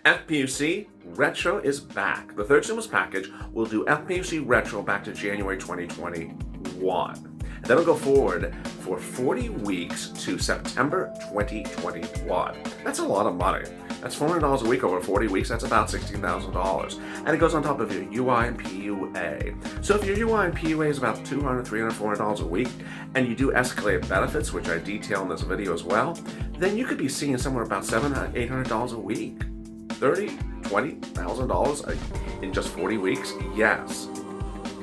FPUC Retro is back. The third stimulus package will do FPUC Retro back to January 2021. And then it'll go forward for 40 weeks to September 2021. That's a lot of money. That's $400 a week over 40 weeks. That's about $16,000. And it goes on top of your UI and PUA. So if your UI and PUA is about $200, $300, $400 a week, and you do escalated benefits, which I detail in this video as well, then you could be seeing somewhere about $700, $800 a week. $30,000, $20,000 in just 40 weeks? Yes.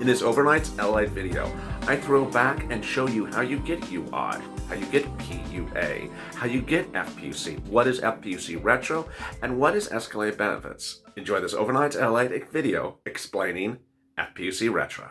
In this Overnights LA video, I throw back and show you how you get UI, how you get PUA, how you get FPUC, what is FPUC Retro, and what is escalated benefits. Enjoy this Overnights LA video explaining FPUC Retro.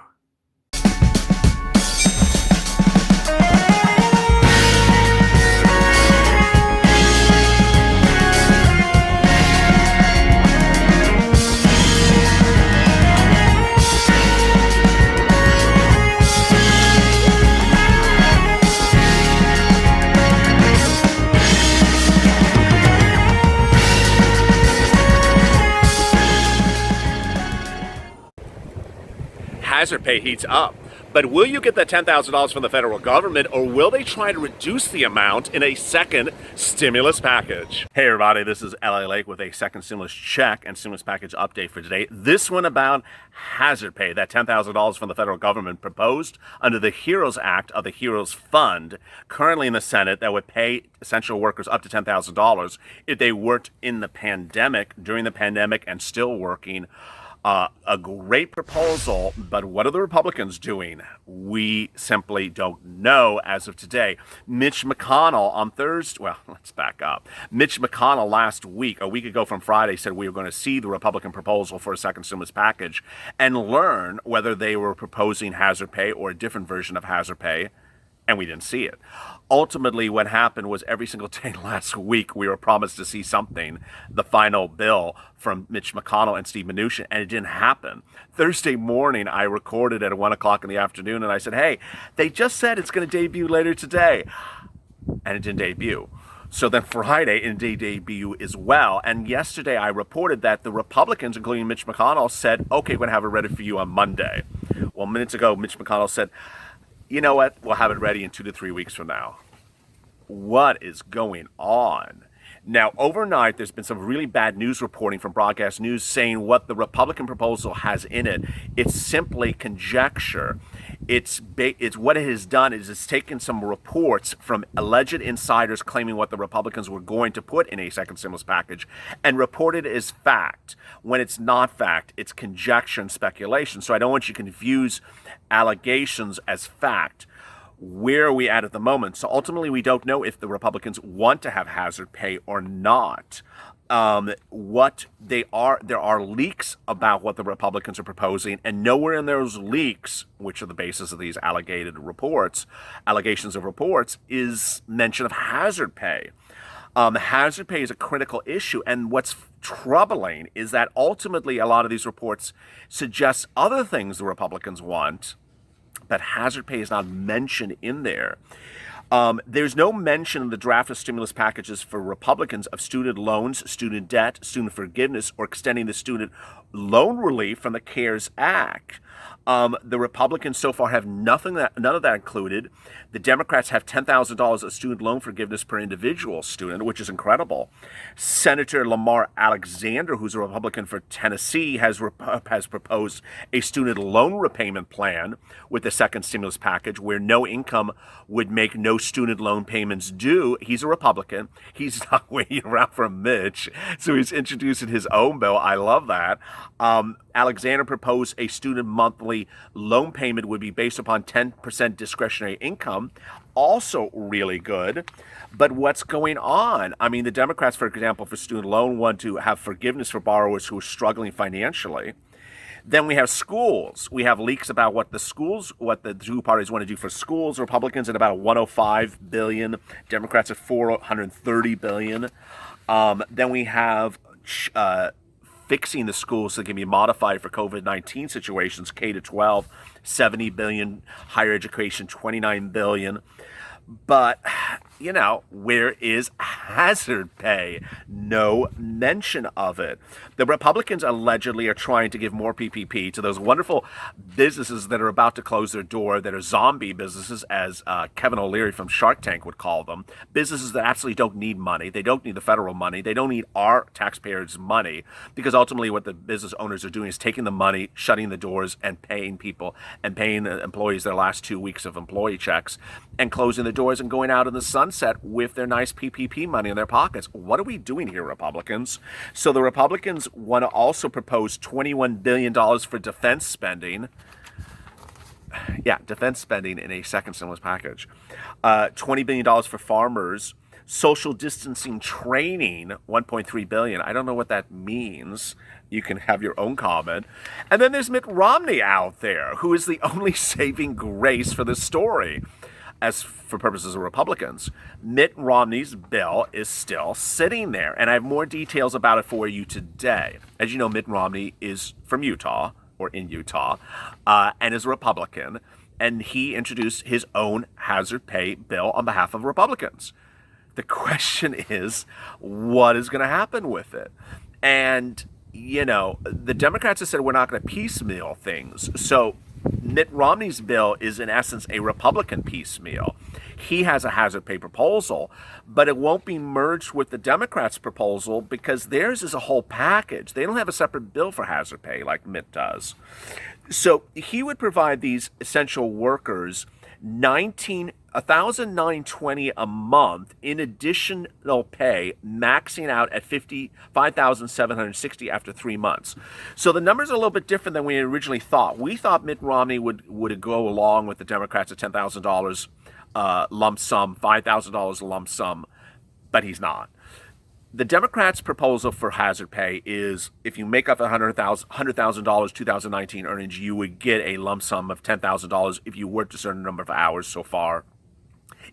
Hazard pay heats up. But will you get that $10,000 from the federal government, or will they try to reduce the amount in a second stimulus package? Hey everybody, this is LA Lake with a second stimulus check and stimulus package update for today. This one about hazard pay, that $10,000 from the federal government proposed under the HEROES Act of the HEROES Fund, currently in the Senate, that would pay essential workers up to $10,000 if they worked in the pandemic, during the pandemic, and still working. A great proposal, but what are the Republicans doing? We simply don't know as of today. Mitch McConnell on Thursday, well, let's back up. Mitch McConnell last week, a week ago from Friday, said we were going to see the Republican proposal for a second stimulus package and learn whether they were proposing hazard pay or a different version of hazard pay, and we didn't see it. Ultimately, what happened was every single day last week, we were promised to see something, the final bill from Mitch McConnell and Steve Mnuchin, and it didn't happen. Thursday morning, I recorded at 1 o'clock in the afternoon, and I said, hey, they just said it's going to debut later today, and it didn't debut. So then Friday, it did debut as well, and yesterday I reported that the Republicans, including Mitch McConnell, said, okay, we're going to have it ready for you on Monday. Well, minutes ago, Mitch McConnell said, you know what? We'll have it ready in 2 to 3 weeks from now. What is going on? Now, overnight, there's been some really bad news reporting from Broadcast News saying what the Republican proposal has in it. It's simply conjecture. It's what it has done is it's taken some reports from alleged insiders claiming what the Republicans were going to put in a second stimulus package and reported it as fact. When it's not fact, it's conjecture and speculation. So I don't want you to confuse allegations as fact. Where are we at the moment? So ultimately, we don't know if the Republicans want to have hazard pay or not. What they are, there are leaks about what the Republicans are proposing, and nowhere in those leaks, which are the basis of these allegations of reports, is mention of hazard pay. Hazard pay is a critical issue, and what's troubling is that ultimately a lot of these reports suggest other things the Republicans want, but hazard pay is not mentioned in there. There's no mention in the draft of stimulus packages for Republicans of student loans, student debt, student forgiveness, or extending the student loan relief from the CARES Act. The Republicans so far have none of that included. The Democrats have $10,000 of student loan forgiveness per individual student, which is incredible. Senator Lamar Alexander, who's a Republican for Tennessee, has proposed a student loan repayment plan with the second stimulus package where no income would make no student loan payments due. He's a Republican. He's not waiting around for Mitch, so he's introducing his own bill. I love that. Alexander proposed a student monthly loan payment would be based upon 10% discretionary income. Also really good. But what's going on? I mean, the Democrats, for example, for student loan want to have forgiveness for borrowers who are struggling financially. Then we have schools. We have leaks about what the two parties want to do for schools. Republicans at about $105 billion. Democrats at $430 billion. Then we have fixing the schools that can be modified for COVID-19 situations, K to 12, $70 billion, higher education, $29 billion. But where is hazard pay? No mention of it. The Republicans allegedly are trying to give more PPP to those wonderful businesses that are about to close their door, that are zombie businesses, as Kevin O'Leary from Shark Tank would call them. Businesses that absolutely don't need money. They don't need the federal money. They don't need our taxpayers' money, because ultimately what the business owners are doing is taking the money, shutting the doors, and paying people and paying the employees their last 2 weeks of employee checks, and closing the doors and going out in the sunset with their nice PPP money in their pockets. What are we doing here, Republicans? So the Republicans want to also propose $21 billion for defense spending. Yeah, defense spending in a second stimulus package. $20 billion for farmers. Social distancing training, $1.3 billion. I don't know what that means. You can have your own comment. And then there's Mitt Romney out there, who is the only saving grace for this story. As for purposes of Republicans, Mitt Romney's bill is still sitting there. And I have more details about it for you today. As you know, Mitt Romney is from Utah, or in Utah, and is a Republican. And he introduced his own hazard pay bill on behalf of Republicans. The question is, what is going to happen with it? And, the Democrats have said we're not going to piecemeal things. So Mitt Romney's bill is in essence a Republican piecemeal. He has a hazard pay proposal, but it won't be merged with the Democrats' proposal because theirs is a whole package. They don't have a separate bill for hazard pay like Mitt does. So he would provide these essential workers $1,920 a month in additional pay, maxing out at $55,760 after 3 months. So the numbers are a little bit different than we originally thought. We thought Mitt Romney would go along with the Democrats at $10,000 lump sum, $5,000 lump sum, but he's not. The Democrats' proposal for hazard pay is if you make up $100,000 2019 earnings, you would get a lump sum of $10,000 if you worked a certain number of hours so far.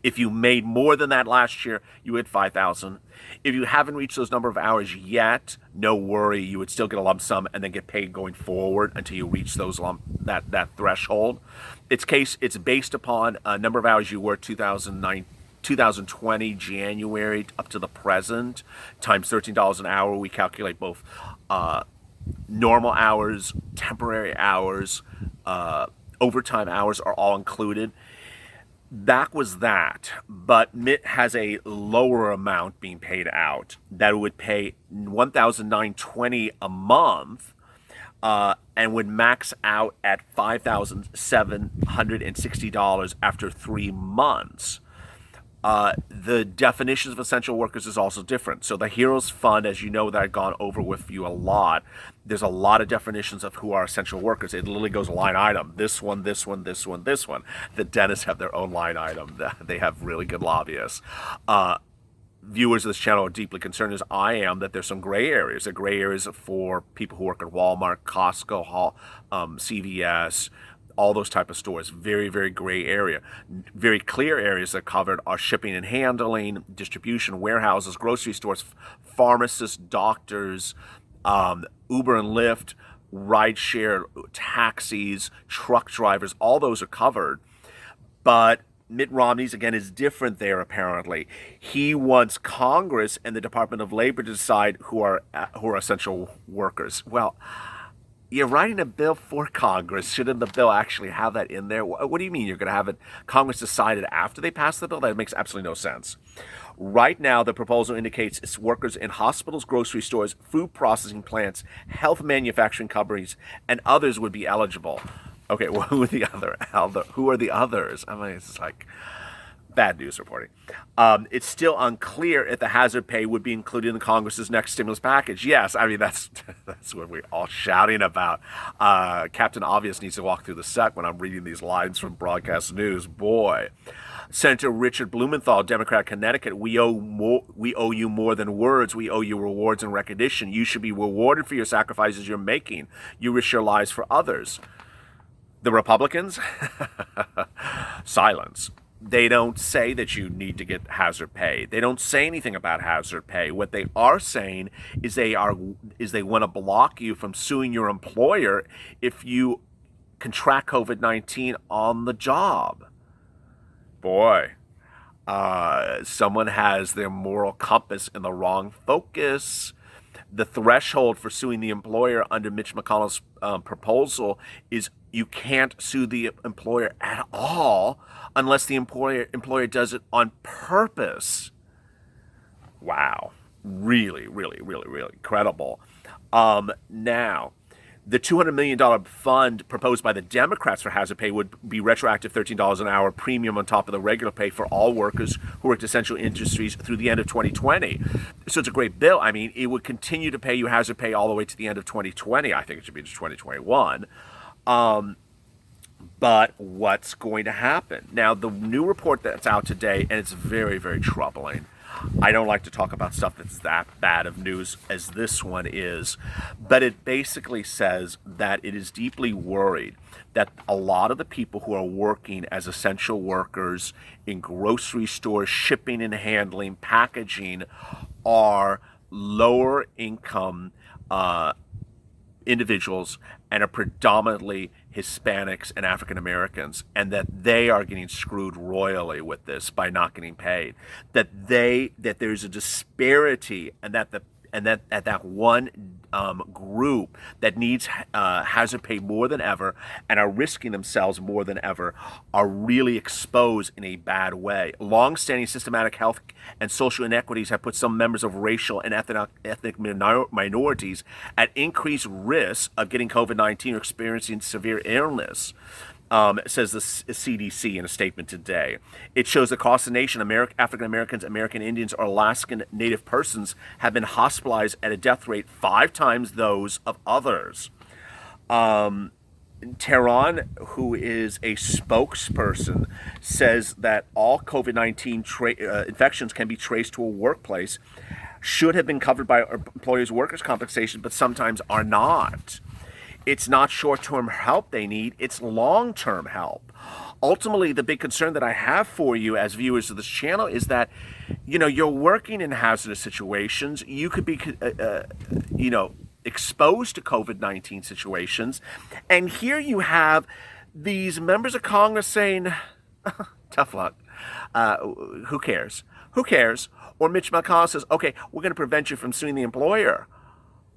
If you made more than that last year, you had $5,000. If you haven't reached those number of hours yet, no worry, you would still get a lump sum and then get paid going forward until you reach those that threshold. It's based upon a number of hours you worked 2020 January up to the present times $13 an hour. We calculate both normal hours, temporary hours, overtime hours are all included. That was that, but Mitt has a lower amount being paid out that would pay $1,920 a month and would max out at $5,760 after 3 months. The definitions of essential workers is also different. So the Heroes Fund, as you know, that I've gone over with you a lot, there's a lot of definitions of who are essential workers. It literally goes line item. This one, this one, this one, this one. The dentists have their own line item. They have really good lobbyists. Viewers of this channel are deeply concerned, as I am, that there's some gray areas. The gray areas for people who work at Walmart, Costco, CVS, all those type of stores. Very, very gray area. Very clear areas that are covered are shipping and handling, distribution, warehouses, grocery stores, pharmacists, doctors, Uber and Lyft, rideshare, taxis, truck drivers, all those are covered. But Mitt Romney's, again, is different there, apparently. He wants Congress and the Department of Labor to decide who are essential workers. Well, you're writing a bill for Congress. Shouldn't the bill actually have that in there? What do you mean you're going to have Congress decided after they pass the bill? That makes absolutely no sense. Right now, the proposal indicates it's workers in hospitals, grocery stores, food processing plants, health manufacturing companies, and others would be eligible. Okay, well, who are the others? I mean, it's like bad news reporting. It's still unclear if the hazard pay would be included in Congress's next stimulus package. Yes, I mean, that's what we're all shouting about. Captain Obvious needs to walk through the set when I'm reading these lines from broadcast news. Boy. Senator Richard Blumenthal, Democrat, Connecticut, we owe you more than words. We owe you rewards and recognition. You should be rewarded for your sacrifices you're making. You risk your lives for others. The Republicans? Silence. They don't say that you need to get hazard pay. They don't say anything about hazard pay. What they are saying is they want to block you from suing your employer if you contract COVID-19 on the job. Boy, Someone has their moral compass in the wrong focus. The threshold for suing the employer under Mitch McConnell's proposal is you can't sue the employer at all unless the employer does it on purpose. Wow. Really, really, really, really credible. Now, the $200 million fund proposed by the Democrats for hazard pay would be retroactive $13 an hour premium on top of the regular pay for all workers who worked essential industries through the end of 2020. So it's a great bill. I mean, it would continue to pay you hazard pay all the way to the end of 2020. I think it should be to 2021. But what's going to happen? Now, the new report that's out today, and it's very, very troubling. I don't like to talk about stuff that's that bad of news as this one is, but it basically says that it is deeply worried that a lot of the people who are working as essential workers in grocery stores, shipping and handling, packaging, are lower income individuals and are predominantly Hispanics and African Americans, and that they are getting screwed royally with this by not getting paid. That there's a disparity, and that one group that needs hazard pay more than ever and are risking themselves more than ever are really exposed in a bad way. Long-standing systematic health and social inequities have put some members of racial and ethnic minorities at increased risk of getting COVID-19 or experiencing severe illness. Says the CDC in a statement today. It shows across the nation, African Americans, American Indians, or Alaskan Native persons have been hospitalized at a death rate 5 times those of others. Tehran, who is a spokesperson, says that all COVID-19 infections can be traced to a workplace, should have been covered by employers' workers' compensation, but sometimes are not. It's not short-term help they need, it's long-term help. Ultimately, the big concern that I have for you as viewers of this channel is that, you're working in hazardous situations. You could be, exposed to COVID-19 situations. And here you have these members of Congress saying, tough luck. Who cares? Who cares? Or Mitch McConnell says, okay, we're going to prevent you from suing the employer.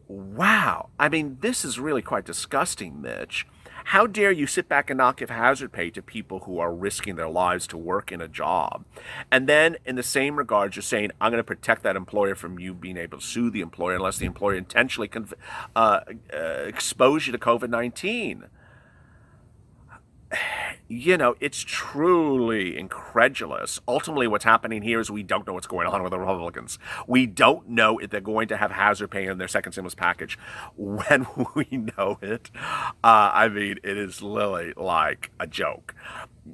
Wow. I mean, this is really quite disgusting, Mitch. How dare you sit back and not give hazard pay to people who are risking their lives to work in a job? And then, in the same regard, you're saying, I'm going to protect that employer from you being able to sue the employer unless the employer intentionally expose you to COVID-19. It's truly incredulous. Ultimately, what's happening here is we don't know what's going on with the Republicans. We don't know if they're going to have hazard pay in their second stimulus package. When we know it, it is literally like a joke.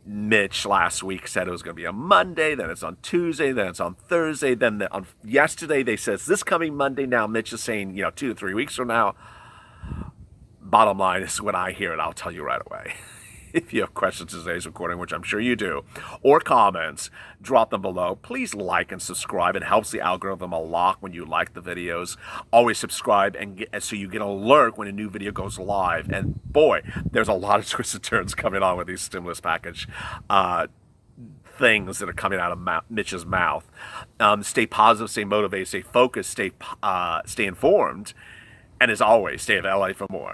Mitch last week said it was going to be on Monday, then it's on Tuesday, then it's on Thursday, then on yesterday they said it's this coming Monday. Now Mitch is saying, 2 to 3 weeks from now. Bottom line is, when I hear it, I'll tell you right away. If you have questions to today's recording, which I'm sure you do, or comments, drop them below. Please like and subscribe. It helps the algorithm a lot when you like the videos. Always subscribe so you get an alert when a new video goes live. And boy, there's a lot of twists and turns coming on with these stimulus package things that are coming out of Mitch's mouth. Stay positive, stay motivated, stay focused, stay informed. And as always, stay at LA for more.